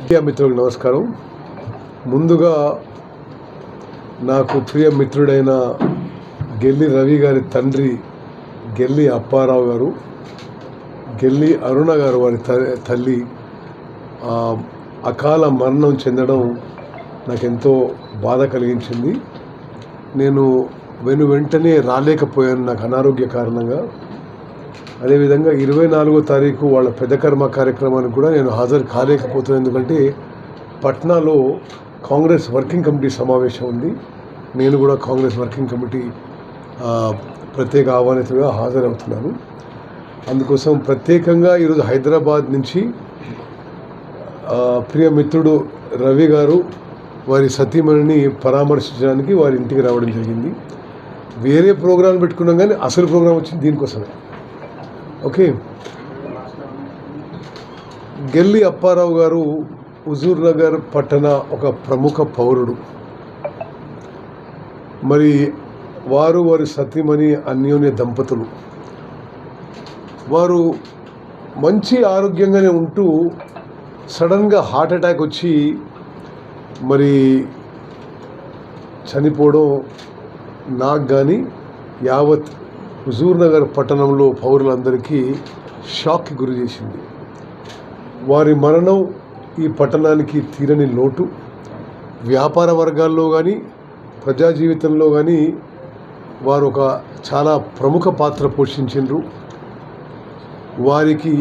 మిత్రులకు నమస్కారం. ముందుగా నాకు ప్రియ మిత్రుడైన గెల్లి రవి గారి తండ్రి గెల్లి అప్పారావు గారు, గెల్లి అరుణ గారు వారి తల్లి అకాల మరణం చెందడం నాకెంతో బాధ కలిగించింది. నేను వెంటనే రాలేకపోయాను నాకు అనారోగ్య కారణంగా. అదేవిధంగా 24వ తారీఖు వాళ్ళ పెద్ద కర్మ కార్యక్రమానికి కూడా నేను హాజరు కాలేకపోతున్నాను. ఎందుకంటే పట్నాలో కాంగ్రెస్ వర్కింగ్ కమిటీ సమావేశం ఉంది. నేను కూడా కాంగ్రెస్ వర్కింగ్ కమిటీ ప్రత్యేక ఆహ్వానితుడిగా హాజరవుతున్నాను. అందుకోసం ప్రత్యేకంగా ఈరోజు హైదరాబాద్ నుంచి ప్రియ మిత్రుడు రవి గారు వారి సతీమణిని పరామర్శించడానికి వారి ఇంటికి రావడం జరిగింది. వేరే ప్రోగ్రాం పెట్టుకున్నాం కానీ అసలు ప్రోగ్రాం వచ్చింది దీనికోసమే. ఓకే, గెల్లి అప్పారావు గారు హుజూర్ నగర్ పట్టణ ఒక ప్రముఖ పౌరుడు. మరి వారి సతీమణి అన్యోన్య దంపతులు. వారు మంచి ఆరోగ్యంగానే ఉంటూ సడన్గా హార్ట్ అటాక్ వచ్చి మరి చనిపోవడం నాకు కానీ యావత్ హుజూర్ నగర్ పట్టణంలో పౌరులందరికీ షాక్కి గురి చేసింది. వారి మరణం ఈ పట్టణానికి తీరని లోటు. వ్యాపార వర్గాల్లో కానీ ప్రజా జీవితంలో కానీ వారు ఒక చాలా ప్రముఖ పాత్ర పోషించారు. వారికి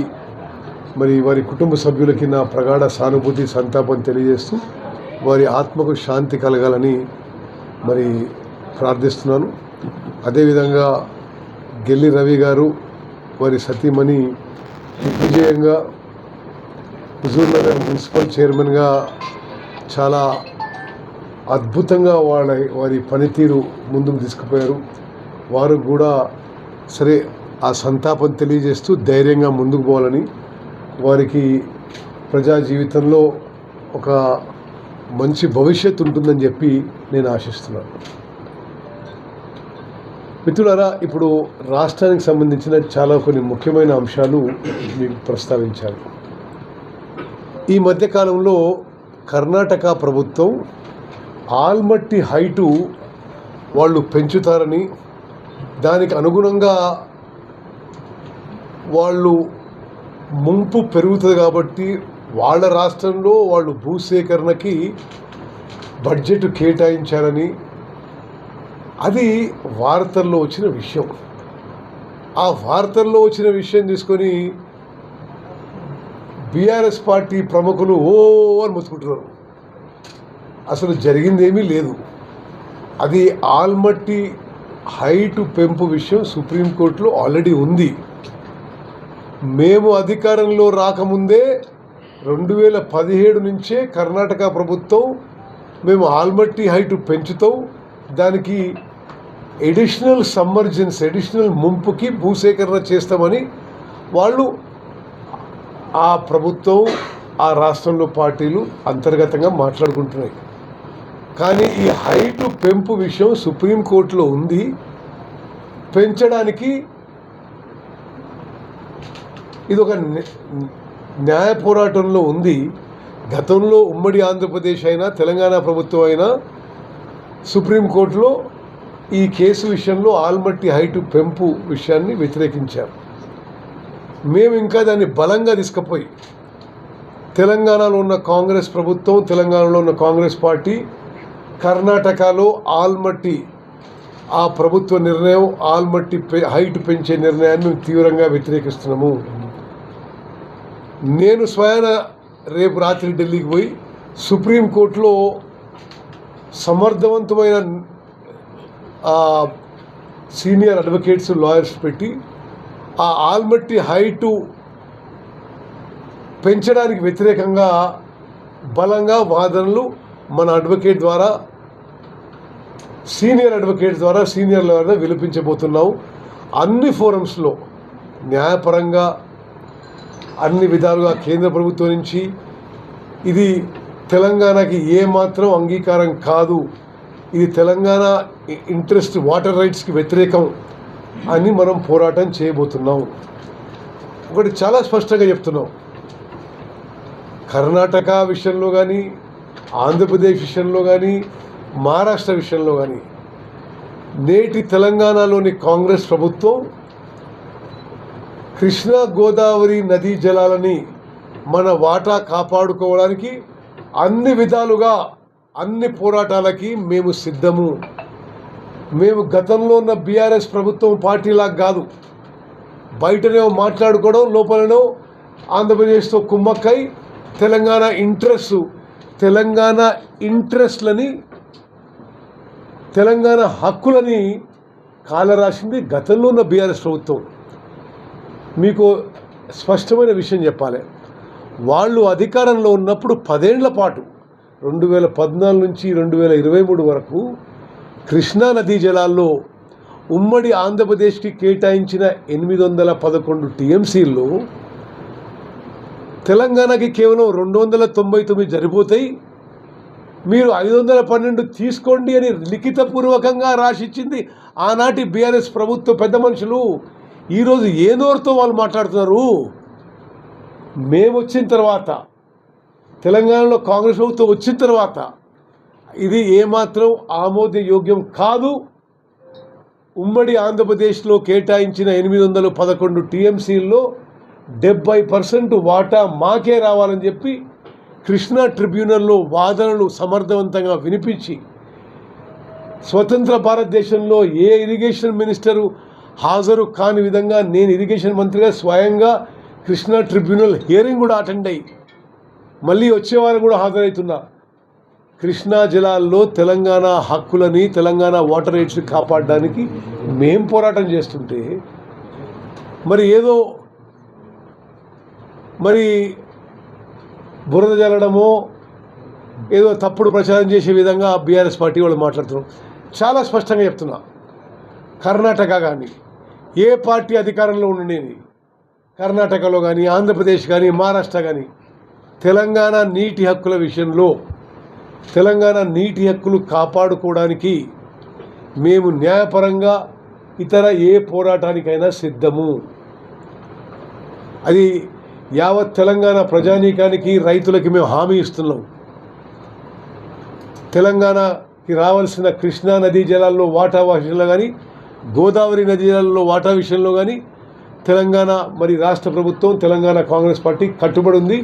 మరి వారి కుటుంబ సభ్యులకి నా ప్రగాఢ సానుభూతి సంతాపం తెలియజేస్తూ వారి ఆత్మకు శాంతి కలగాలని మరి ప్రార్థిస్తున్నాను. అదేవిధంగా గెల్లి రవి గారు వారి సతీమణి విజయంగా హుజూర్ నగర్ మున్సిపల్ చైర్మన్గా చాలా అద్భుతంగా వారి పనితీరు ముందుకు తీసుకుపోయారు. వారు కూడా సరే ఆ సంతాపం తెలియజేస్తూ ధైర్యంగా ముందుకు పోవాలని, వారికి ప్రజా జీవితంలో ఒక మంచి భవిష్యత్తు ఉంటుందని చెప్పి నేను ఆశిస్తున్నాను. మిత్రులారా, ఇప్పుడు రాష్ట్రానికి సంబంధించిన చాలా కొన్ని ముఖ్యమైన అంశాలు మీకు ప్రస్తావించాలి. ఈ మధ్యకాలంలో కర్ణాటక ప్రభుత్వం ఆల్మట్టి హైటు వాళ్ళు పెంచుతారని, దానికి అనుగుణంగా వాళ్ళు ముంపు పెరుగుతుంది కాబట్టి వాళ్ళ రాష్ట్రంలో వాళ్ళు భూసేకరణకి బడ్జెట్ కేటాయించారని అది వార్తల్లో వచ్చిన విషయం. ఆ వార్తల్లో వచ్చిన విషయం తీసుకొని బీఆర్ఎస్ పార్టీ ప్రముఖులు అని మొత్తుకుంటున్నారు. అసలు జరిగిందేమీ లేదు. అది ఆల్మట్టి హైటు పెంపు విషయం సుప్రీంకోర్టులో ఆల్రెడీ ఉంది. మేము అధికారంలో రాకముందే 2017 నుంచే కర్ణాటక ప్రభుత్వం మేము ఆల్మట్టి హైటు పెంచుతాం, దానికి ఎడిషనల్ సమ్మర్జెన్స్ ఎడిషనల్ ముంపుకి భూసేకరణ చేస్తామని వాళ్ళు ఆ ప్రభుత్వం ఆ రాష్ట్రంలో పార్టీలు అంతర్గతంగా మాట్లాడుకుంటున్నాయి. కానీ ఈ హైటు పెంపు విషయం సుప్రీంకోర్టులో ఉంది. పెంచడానికి ఇది ఒక న్యాయ పోరాటంలో ఉంది. గతంలో ఉమ్మడి ఆంధ్రప్రదేశ్ అయినా తెలంగాణ ప్రభుత్వం అయినా సుప్రీంకోర్టులో ఈ కేసు విషయంలో ఆల్మట్టి హైటు పెంపు విషయాన్ని వ్యతిరేకించారు. మేము ఇంకా దాన్ని బలంగా తీసుకుపోయి తెలంగాణలో ఉన్న కాంగ్రెస్ ప్రభుత్వం, తెలంగాణలో ఉన్న కాంగ్రెస్ పార్టీ, కర్ణాటకలో ఆల్మట్టి ఆ ప్రభుత్వ నిర్ణయం ఆల్మట్టి హైటు పెంచే నిర్ణయాన్ని మేము తీవ్రంగా వ్యతిరేకిస్తున్నాము. నేను స్వయాన రేపు రాత్రి ఢిల్లీకి పోయి సుప్రీంకోర్టులో సమర్థవంతమైన సీనియర్ అడ్వకేట్స్ లాయర్స్ పెట్టి ఆ ఆల్మట్టి హైటు పెంచడానికి వ్యతిరేకంగా బలంగా వాదనలు మన అడ్వకేట్ ద్వారా సీనియర్ అడ్వకేట్ ద్వారా సీనియర్ లాయర్ వినిపించబోతున్నాం. అన్ని ఫోరమ్స్లో న్యాయపరంగా అన్ని విధాలుగా కేంద్ర ప్రభుత్వం నుంచి ఇది తెలంగాణకి ఏమాత్రం అంగీకారం కాదు, ఇది తెలంగాణ ఇంట్రెస్ట్ వాటర్ రైట్స్కి వ్యతిరేకం అని మనం పోరాటం చేయబోతున్నాం. ఒకటి చాలా స్పష్టంగా చెప్తున్నాం, కర్ణాటక విషయంలో కానీ, ఆంధ్రప్రదేశ్ విషయంలో కానీ, మహారాష్ట్ర విషయంలో కానీ నేటి తెలంగాణలోని కాంగ్రెస్ ప్రభుత్వం కృష్ణా గోదావరి నదీ జలాలని మన వాటా కాపాడుకోవడానికి అన్ని విధాలుగా అన్ని పోరాటాలకి మేము సిద్ధము. మేము గతంలో ఉన్న బీఆర్ఎస్ ప్రభుత్వం పార్టీలాగా కాదు, బయటనే మాట్లాడుకోవడం, లోపలనో ఆంధ్రప్రదేశ్తో కుమ్మక్కై తెలంగాణ ఇంట్రెస్ట్లని, తెలంగాణ హక్కులని కాలరాసింది గతంలో ఉన్న బీఆర్ఎస్ ప్రభుత్వం. మీకు స్పష్టమైన విషయం చెప్పాలి, వాళ్ళు అధికారంలో ఉన్నప్పుడు 10 ఏళ్ల పాటు 2014 నుంచి 2023 వరకు కృష్ణా నదీ జలాల్లో ఉమ్మడి ఆంధ్రప్రదేశ్కి కేటాయించిన 811 టీఎంసీల్లో తెలంగాణకి కేవలం 299 సరిపోతాయి, మీరు 512 తీసుకోండి అని లిఖితపూర్వకంగా రాసిచ్చింది ఆనాటి బీఆర్ఎస్ ప్రభుత్వ పెద్ద మనుషులు. ఈరోజు ఏ నోరుతో వాళ్ళు మాట్లాడుతున్నారు? మేము వచ్చిన తర్వాత, తెలంగాణలో కాంగ్రెస్ ప్రభుత్వం వచ్చిన తర్వాత ఇది ఏమాత్రం ఆమోదయోగ్యం కాదు. ఉమ్మడి ఆంధ్రప్రదేశ్లో కేటాయించిన 811 టీఎంసీల్లో 70% వాటా మాకే రావాలని చెప్పి కృష్ణా ట్రిబ్యునల్లో వాదనలు సమర్థవంతంగా వినిపించి, స్వతంత్ర భారతదేశంలో ఏ ఇరిగేషన్ మినిస్టరు హాజరు కాని విధంగా నేను ఇరిగేషన్ మంత్రిగా స్వయంగా కృష్ణా ట్రిబ్యునల్ హియరింగ్ కూడా అటెండ్ అయ్యి మళ్ళీ వచ్చేవారు కూడా హాజరవుతున్నా. కృష్ణా జలాల్లో తెలంగాణ హక్కులని, తెలంగాణ వాటర్ రైట్స్ని కాపాడడానికి మేం పోరాటం చేస్తుంటే మరి బురద జల్లడమో ఏదో తప్పుడు ప్రచారం చేసే విధంగా బీఆర్ఎస్ పార్టీ వాళ్ళు మాట్లాడుతున్నారు. చాలా స్పష్టంగా చెప్తున్నా, కర్ణాటక కానీ ఏ పార్టీ అధికారంలో ఉండేది, కర్ణాటకలో కానీ, ఆంధ్రప్రదేశ్ కానీ, మహారాష్ట్ర కానీ తెలంగాణ నీటి హక్కుల విషయంలో, తెలంగాణ నీటి హక్కులు కాపాడుకోవడానికి మేము న్యాయపరంగా ఇతర ఏ పోరాటానికైనా సిద్ధము. అది యావత్ తెలంగాణ ప్రజానీకానికి, రైతులకి మేము హామీ ఇస్తున్నాం. తెలంగాణకి రావాల్సిన కృష్ణా నదీ జలాల్లో వాటా విషయంలో కానీ, గోదావరి నదీ జలాల్లో వాటా విషయంలో కానీ తెలంగాణ రాష్ట్ర ప్రభుత్వం, తెలంగాణ కాంగ్రెస్ పార్టీ కట్టుబడి ఉంది.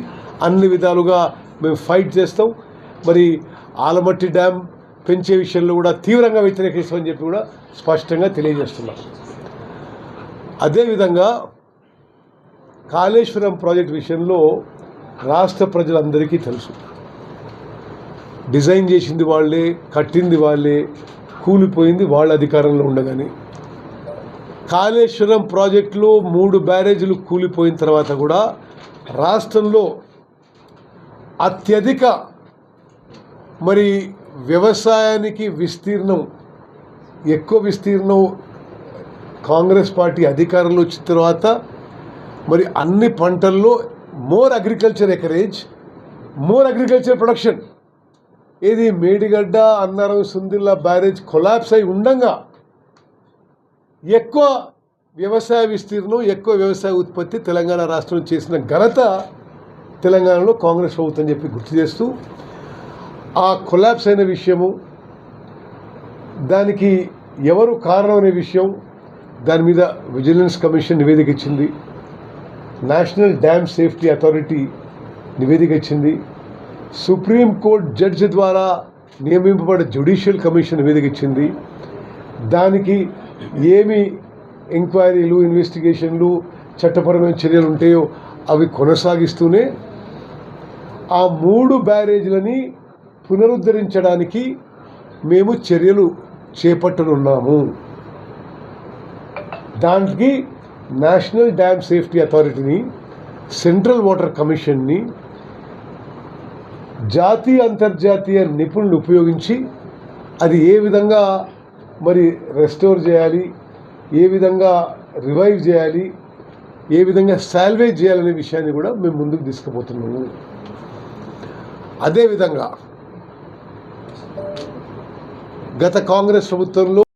అన్ని విధాలుగా మేము ఫైట్ చేస్తాం. ఆలమట్టి డ్యామ్ పెంచే విషయంలో కూడా తీవ్రంగా వ్యతిరేకిస్తామని చెప్పి కూడా స్పష్టంగా తెలియజేస్తున్నాం. అదేవిధంగా కాళేశ్వరం ప్రాజెక్ట్ విషయంలో రాష్ట్ర ప్రజలందరికీ తెలుసు, డిజైన్ చేసింది వాళ్ళే, కట్టింది వాళ్ళే, కూలిపోయింది వాళ్ళ అధికారంలో ఉండగానే. కాళేశ్వరం ప్రాజెక్టులో 3 బ్యారేజీలు కూలిపోయిన తర్వాత కూడా రాష్ట్రంలో అత్యధిక వ్యవసాయానికి ఎక్కువ విస్తీర్ణం కాంగ్రెస్ పార్టీ అధికారంలో వచ్చిన తర్వాత అన్ని పంటల్లో more agriculture acreage, more agriculture production. ఏది మేడిగడ్డ, అన్నారం, సుందిల్లా బ్యారేజ్ కొలాప్స్ అయి ఉండగా ఎక్కువ వ్యవసాయ విస్తీర్ణం, ఎక్కువ వ్యవసాయ ఉత్పత్తి తెలంగాణ రాష్ట్రం చేసిన ఘనత తెలంగాణలో కాంగ్రెస్ ప్రభుత్వం చెప్పి గుర్తు చేస్తూ, ఆ కొలాప్స్ అయిన విషయము, దానికి ఎవరు కారణం అనే విషయం, దాని మీద విజిలెన్స్ కమిషన్ నివేదిక ఇచ్చింది, నేషనల్ డ్యామ్ సేఫ్టీ అథారిటీ నివేదిక ఇచ్చింది, సుప్రీంకోర్టు జడ్జి ద్వారా నియమింపబడిన జ్యుడిషియల్ కమిషన్ నివేదిక ఇచ్చింది. దానికి ఏమి ఎంక్వైరీలు, ఇన్వెస్టిగేషన్లు, చట్టపరమైన చర్యలు ఉంటాయో అవి కొనసాగిస్తూనే ఆ 3 బ్యారేజ్లని పునరుద్ధరించడానికి మేము చర్యలు చేపట్టనున్నాము. దానికి నేషనల్ డ్యామ్ సేఫ్టీ అథారిటీని, సెంట్రల్ వాటర్ కమిషన్ని, జాతీయ అంతర్జాతీయ నిపుణులు ఉపయోగించి అది ఏ విధంగా రెస్టోర్ చేయాలి, ఏ విధంగా రివైవ్ చేయాలి, ఏ విధంగా సాల్వేజ్ చేయాలనే విషయాన్ని కూడా మేము ముందుకు తీసుకుపోతున్నాము. అదేవిధంగా గత కాంగ్రెస్ ప్రభుత్వంలో